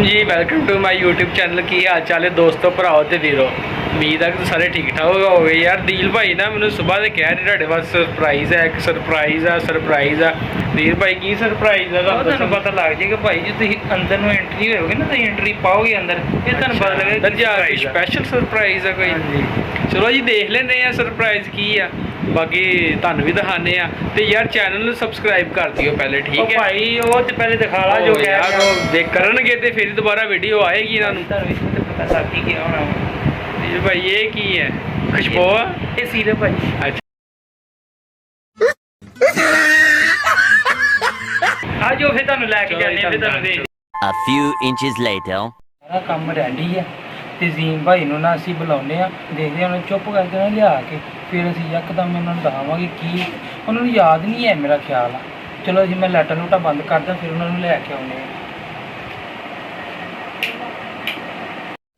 Ji welcome to my YouTube channel. की हाल चाल है दोस्तों, भराओ तो वीरो। उम्मीद है कि सारे ठीक ठाक हो गए। यार दिल भाई ना मैंने सुबह से कह रहे थे पास सरप्राइज़ है, एक सरप्राइज़ है। दिल भाई की सरप्राइज़ है तुहानू पता लग जाएगा भाई जो तुम अंदर में एंट्री होगे ना, तो एंट्री पाओगे अंदर फिर तुहानू पता लगेगा स्पैशल सरप्राइज़ है कोई। चलो जी देख लेने हैं सरप्राइज़ की है, बाकी तुहानू भी दिखाने तो यार चैनल सब्सक्राइब कर दियो पहले, ठीक है भाई। वो तो पहले दिखा ला जो यार देख करनगे तो फिर दोबारा वीडियो आएगी इन्होंने पता लग ही गया होना। भाई ये की है खुशबू ये सीरप भाई। अच्छा आ जो फिर तुहानू लैके जाने फिर तुहानू दे। A few inches later. सारा काम रेडी है ते जीम भाई नू ना असीं बुलाउने आ, देखदे उन्हें चुप करके ना लिया के फिर असीं यकदम इन्हां नू दखावांगे की उन्हां नू याद नहीं है मेरा ख्याल है। चलो जी मैं लाइटां लूटां बंद करदा फिर उन्हां नू लैके आउने आ।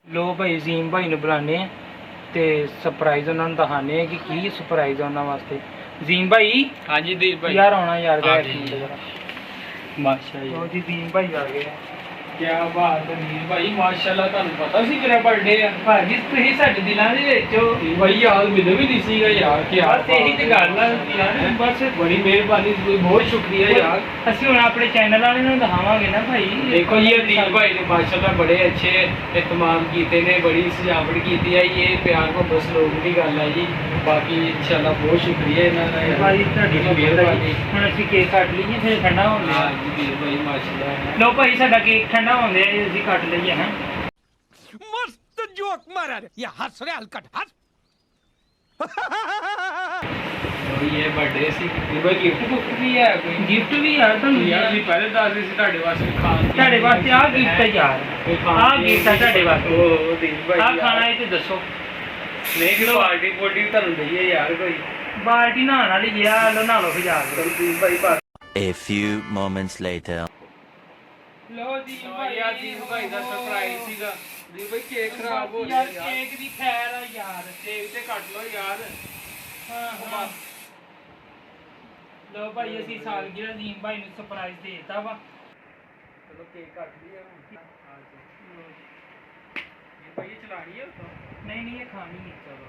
लो भाई जीम भाई नू बुलाने ते सरप्राइज़ उन्हां नू दखाने कि की सरप्राइज़ है उन्हां वास्ते। जीम भाई हाँ जी दीप भाई यार आना यार माशाल्लाह जी दीप भाई आ गए। क्या बात है वीर भाई माशाल्लाह। तुहानू पता सी मेरा बर्थडे है भाजी, तुसीं साडे दिलां दे विच हो भाई। याद मैनूं भी नहीं सीगा यार कि बस यही ते गल है यार। बस बड़ी मेहरबानी, बहुत शुक्रिया यार। असीं हुण अपने चैनल वाले नूं दिखावांगे ना भाई। देखो ये दीप भाई ने माशाल्लाह बड़े अच्छे एहतमाम कीते ने, बड़ी सजावट कीती है। ये प्यार मोहब्बत सलूक दी गल है जी। बाकी इंशाल्लाह बहुत शुक्रिया इन्हां दा भाई, तुहाडी मेहरबानी। हुण असीं केक कट लईए फिर ठंडा होण दे। हां जी दीप भाई माशाल्लाह। लो भाई साडा केक ठंडा होण दे, असीं कट लईए। हैं मस्त जोक मारा रे, ये हंस रे हलकट हंस। ये बर्थडे सी भाई गिफ्ट भी है कोई? गिफ्ट भी है तुहानू यार भी पहले दस दी सी तुहाडे वास्ते खान तुहाडे वास्ते आ गिफ्ट है यार। आ गिफ्ट है तुहाडे वास्ते। ओ दीप भाई आ खाना है ते दसो नहीं कि पार्टी पोटी तुहानू दईए यार कोई। बाल्टी नहाने वाली है लो नहा लो फिर जाके दीप भाई। A few moments later. लो जी भाई यार दीप भाई दा सरप्राइज सीगा। दीप भाई केक खराब हो गया यार। केक दी खैर है यार, केक ते कट लो यार। हां लो भाई असीं सालगिरह दीन भाई नूं सरप्राइज देता वा। चलो केक कट लिया हां जी। ये भाई चलानी है तो नहीं ये खानी है। चलो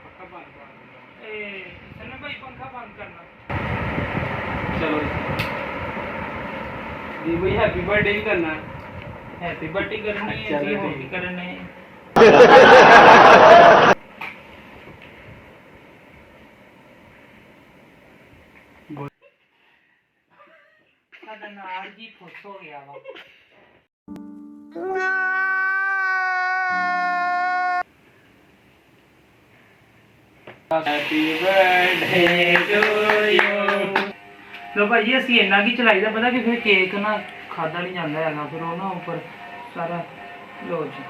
पंखा बंद कर ए सन्ना भाई पंखा बंद करना। चलो दी भाई हैप्पी बर्थडे करना। हैप्पी बर्थडे करनी है जी, होली करने साडा नार जी खुश हो गया वा। Happy birthday to you. लो भाई असीं इन्ना की चलाईदा पता कि फिर केक ना खादा नहीं जाता है, फिर वो ना उपर सारा लो जी।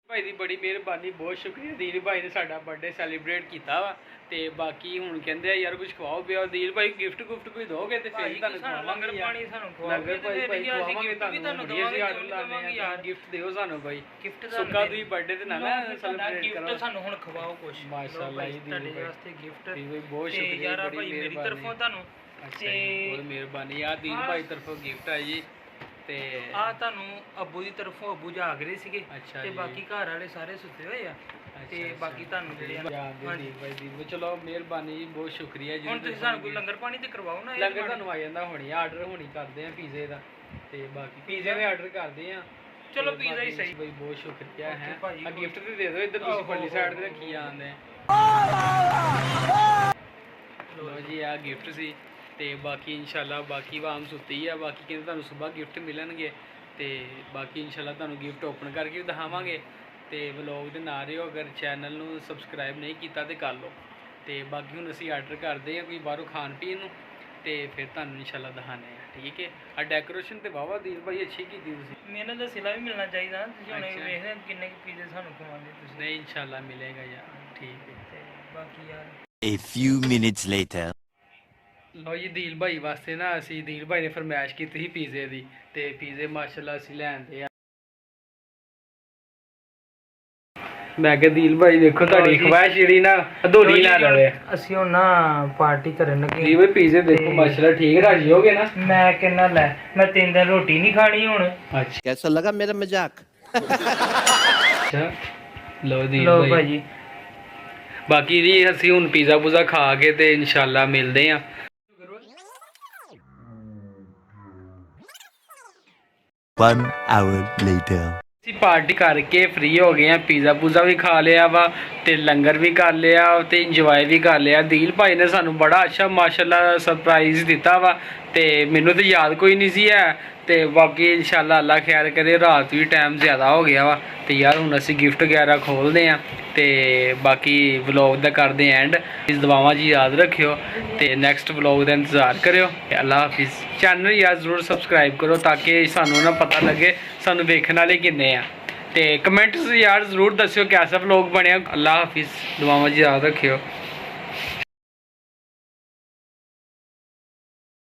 भाई दी बड़ी मेहरबानी, बहुत शुक्रिया। दीन भाई ने साडा बर्थडे सैलीब्रेट किया वा ते बाकी हुण कहंदे यार कुछ खवाओ पियाओ। दीन भाई गिफ्ट गुफ्ट कोई दोगे ते फिर तुहानू खवावांगे। लंगर पानी सानू खवाओगे ते फिर खवावांगे तुहानू यार। गिफ्ट दिओ सानू भाई, गिफ्ट सुक्का तुसीं बर्थडे ते ना सैलीब्रेट करो। गिफ्ट सानू हुण खवाओ कुछ माशाल्लाह जी। तुहाडे वास्ते गिफ्ट बहुत शुक्रिया यार भाई मेरी तरफों तुहानू। अच्छा बहुत मेहरबानी यार। दीन भाई तरफों गिफ्ट है जी ते आ तुहानू अब्बू दी तरफों अब्बू जाग रहे सीगे। अच्छा ते बाकी घर वाले सारे सुते हुए आ ते बाकी तुहानू जेह्ड़े चलो मेहरबानी जी, बहुत शुक्रिया जी। हुण तुसीं सानू कोई लंगर पानी ते करवाओ ना। लंगर तुहानू आ जांदा हुणी, आर्डर हुणी करदे आ पिज़्ज़े दा ते बाकी पिज़्ज़े दे आर्डर करदे आ। चलो पिज़्ज़ा ही सही भाई, बहुत शुक्रिया है। आ गिफ्ट ते दे दो इधर तुसीं पल्ली साइड ते रखी आंदे। लो जी आ गिफ्ट सी ते बाकी इंशाल्लाह बाकी वाम सुती है। बाकी कहते तुहानू सुबह गिफ्ट मिलणगे ते बाकी इंशाल्लाह तुहानू गिफ्ट ओपन करके भी दिखावांगे ते व्लॉग दे नाल रहियो। अगर चैनल नू सबसक्राइब नहीं किया तो कर लो ते बाकी हुण असीं आर्डर करते हैं कोई बाहरों खान पीन नू ते फिर तुहानू इंशाल्लाह दिखाने हैं, ठीक है। आ डेकोरेशन तो वाहवा दीप भाई अच्छी की मेहनत का सिला भी मिलना चाहिए ना। वेखदे किन्ने पिज़्ज़े सानू खवांदे तुसीं। नहीं इंशाल्लाह मिलेगा यार, ठीक है। बाकी यार A few minutes later. ਲੋ ਜੀ ਦੀਲ ਭਾਈ ਵਾਸਤੇ ਨਾ ਅਸੀਂ ਦੀਲ ਭਾਈ ਨੇ ਫਰਮਾਇਸ਼ ਕੀਤੀ ਸੀ ਪੀਜ਼ੇ ਦੀ ਤੇ ਪੀਜ਼ੇ ਮਾਸ਼ਾਅੱਲਾ ਅਸੀਂ ਲੈਂਦੇ ਆ। ਮੈਂ ਕਿਹਾ ਦੀਲ ਭਾਈ ਦੇਖੋ ਤੁਹਾਡੀ ਖਵਾਇਸ਼ ਜਿਹੜੀ ਨਾ ਅਧੂਰੀ ਨਾ ਰਹੇ। ਅਸੀਂ ਹੁਣ ਨਾ ਪਾਰਟੀ ਕਰਨ ਲੱਗੇ ਦੀਲ ਭਾਈ ਪੀਜ਼ੇ ਦੇਖੋ ਮਾਸ਼ਾਅੱਲਾ ਠੀਕ ਰਾਜੀ ਹੋਗੇ ਨਾ। ਮੈਂ ਕਹਿੰਦਾ ਲੈ ਮੈਂ 3 ਦਿਨ ਰੋਟੀ ਨਹੀਂ ਖਾਣੀ ਹੁਣ। ਅੱਛਾ कैसा लगा मेरा मजाक? ਅੱਛਾ ਲੋ ਦੀਲ ਲੋ ਭਾਈ ਭਾਜੀ ਬਾਕੀ ਜੀ ਅਸੀਂ ਹੁਣ ਪੀਜ਼ਾ ਪੂਜ਼ਾ ਖਾ ਕੇ ਤੇ ਇਨਸ਼ਾਅੱਲਾ ਮਿਲਦੇ ਆ। 1 hour later. ਅਸੀਂ ਪਾਰਟੀ ਕਰਕੇ ਫ੍ਰੀ ਹੋ ਗਏ ਆ, ਪੀਜ਼ਾ ਪੂਜ਼ਾ ਵੀ ਖਾ ਲਿਆ ਵਾ ਤੇ ਲੰਗਰ ਵੀ ਕਰ ਲਿਆ ਤੇ ਇੰਜੋਏ ਵੀ ਕਰ ਲਿਆ। ਦੀਲ ਭਾਈ ਨੇ ਸਾਨੂੰ ਬੜਾ ਅੱਛਾ ਮਾਸ਼ਾਅੱਲਾ ਸਰਪ੍ਰਾਈਜ਼ ਦਿੱਤਾ ਵਾ ਤੇ ਮੈਨੂੰ ਤਾਂ ਯਾਦ ਕੋਈ ਨਹੀਂ ਸੀ ਹੈ ਤੇ ਬਾਕੀ ਇਨਸ਼ਾਅੱਲਾ ਅੱਲਾ ਖੈਰ ਕਰੇ। ਰਾਤ ਵੀ ਟਾਈਮ ਜ਼ਿਆਦਾ ਹੋ ਗਿਆ ਵਾ ਤੇ ਯਾਰ ਹੁਣ ਅਸੀਂ ਗਿਫਟ ਵਗੈਰਾ ਖੋਲਦੇ ਆ ਤੇ ਬਾਕੀ ਵਲੌਗ ਦਾ ਕਰਦੇ ਐਂਡ। ਇਸ ਦੁਆਵਾਂ ਜੀ ਯਾਦ ਰੱਖਿਓ ਤੇ ਨੈਕਸਟ ਵਲੌਗ ਦਾ ਇੰਤਜ਼ਾਰ ਕਰਿਓ। ਅੱਲਾ ਹਾਫਿਜ਼। ਚੈਨਲ ਯਾਰ ਜ਼ਰੂਰ ਸਬਸਕ੍ਰਾਈਬ ਕਰੋ ਤਾਂ ਕਿ ਸਾਨੂੰ ਨਾ ਪਤਾ ਲੱਗੇ ਸਾਨੂੰ ਵੇਖਣ ਵਾਲੇ ਕਿੰਨੇ ਆ ਤੇ ਕਮੈਂਟਸ ਯਾਰ ਜ਼ਰੂਰ ਦੱਸਿਓ ਕਿਹਦਾ ਵਲੌਗ ਬਣਿਆ। ਅੱਲਾ ਹਾਫਿਜ਼। ਦੁਆਵਾਂ ਜੀ ਯਾਦ ਰੱਖਿਓ।